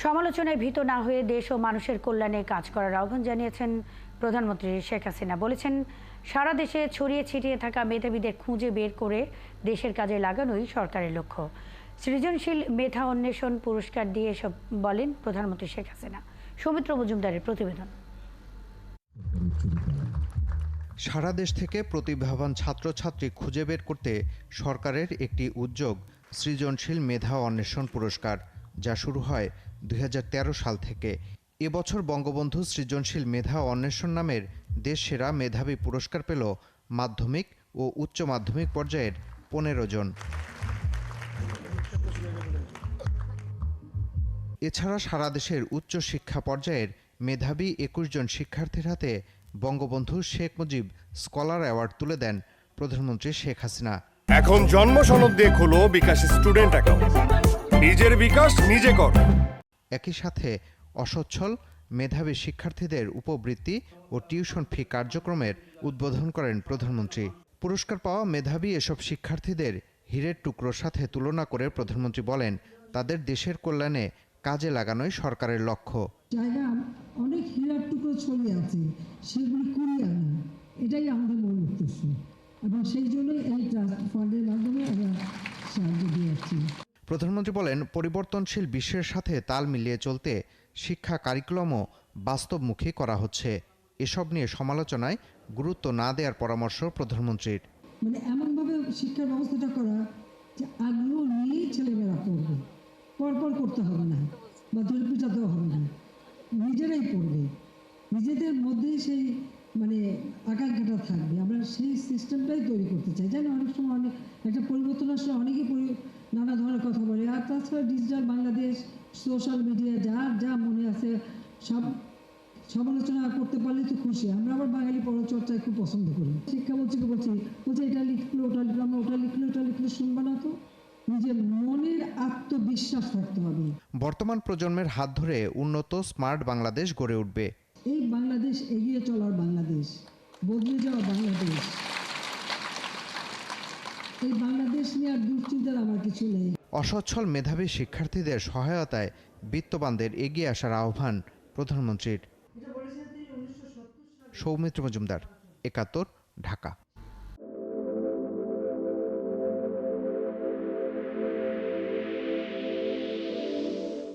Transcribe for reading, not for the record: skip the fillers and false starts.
সমালোচনায় ভীত না হয়ে দেশ ও মানুষের কল্যাণে কাজ করার আহ্বান জানিয়েছেন প্রধানমন্ত্রী শেখ হাসিনা। বলেছেন, সারা দেশে ছড়িয়ে ছিটিয়ে থাকা মেধাবীদের খুঁজে বের করে দেশের কাজে লাগানোই সরকারের লক্ষ্য। সৃজনশীল মেধা অন্বেষণ পুরস্কার দিয়ে এসব বলেন প্রধানমন্ত্রী শেখ হাসিনা। সৌমিত্র মজুমদারের প্রতিবেদন। সারা দেশ থেকে প্রতিভাবান ছাত্রছাত্রী খুঁজে বের করতে সরকারের একটি উদ্যোগ সৃজনশীল মেধা অন্বেষণ পুরস্কার, যা শুরু হয় ২০১৩ সাল থেকে। এবছর বঙ্গবন্ধু সৃজনশীল মেধা অন্বেষণ নামের দেশ সেরা মেধাবী পুরস্কার পেল মাধ্যমিক ও উচ্চ মাধ্যমিক পর্যায়ের ১৫ জন। এছাড়া সারা দেশের উচ্চ শিক্ষা পর্যায়ের মেধাবী ২১ জন শিক্ষার্থীর হাতে বঙ্গবন্ধু শেখ মুজিব স্কলার অ্যাওয়ার্ড তুলে দেন প্রধানমন্ত্রী শেখ হাসিনা। এখন জন্ম সনদ দিয়ে খোলো বিকাশ স্টুডেন্ট অ্যাকাউন্ট, নিজের বিকাশ নিজে কর। একই সাথে অসচ্ছল মেধাবী শিক্ষার্থীদের উপবৃত্তি ও টিউশন ফি কার্যক্রমের উদ্বোধন করেন প্রধানমন্ত্রী। পুরস্কার পাওয়া মেধাবী এসব শিক্ষার্থীদের হীরের টুকরোর সাথে তুলনা করে প্রধানমন্ত্রী বলেন, তাদের দেশের কল্যাণে কাজে লাগানোই সরকারের লক্ষ্য। জায়গা অনেক হীরার টুকরো ছড়িয়ে আছে, সেগুলি কুড়িয়ে আনা, এটাই আমাদের মূল উদ্দেশ্য, এবং সেই জন্যই এই ট্রাস্ট ফান্ডের মাধ্যমে আমরা সাহায্য দিয়েছি। প্রধানমন্ত্রী বলেন, পরিবর্তনশীল বিশ্বের সাথে তাল মিলিয়ে চলতে শিক্ষা কারিকুলামও বাস্তবমুখী করা হচ্ছে। এসব নিয়ে সমালোচনায় গুরুত্ব না দেওয়ার পরামর্শ প্রধানমন্ত্রীর। মানে এমনভাবে শিক্ষার ব্যবস্থাটা করা যে আগ্রহ নিয়েই ছেলেমেয়েরা পড়বে, পরপর করতে হবে না বা ধরে পিটাতেও হবে না, নিজেরাই পড়বে, নিজেদের মধ্যেই সেই আকাঙ্ক্ষাটা থাকবে। আমরা সেই সিস্টেমটাই তৈরি করতে চাই। জানি অনেক সময় অনেক একটা পরিবর্তন আসলে অনেকেই নানা ধরনের কথা বলে, আর তাছাড়া ডিজিটাল বাংলাদেশ, সোশ্যাল মিডিয়া, যা মনে আছে সব সমালোচনা করতে পারলে তো খুশি। আমরা আবার বাঙালি পড়াচর্চায় খুব পছন্দ করি। শিক্ষামন্ত্রীকে বলছি এটা লিখলো ওটা লিখলো, আমরা ওটা লিখলো এটা লিখলে শুনবে না তো। নিজের মনের আত্মবিশ্বাস থাকতে হবে। বর্তমান প্রজন্মের হাত ধরে উন্নত স্মার্ট বাংলাদেশ গড়ে উঠবে। এই বাংলাদেশ এগিয়ে চলার বাংলাদেশ, বদলে যাওয়া বাংলাদেশ। এই বাংলাদেশ নিয়ে আর দুশ্চিন্তার আমার কিছু নেই। অসচ্ছল মেধাবী শিক্ষার্থীদের সহায়তায় বিত্তবানদের এগিয়ে আসার আহ্বান প্রধানমন্ত্রীর। সৌমিত্র মজুমদার, ৭১, ঢাকা।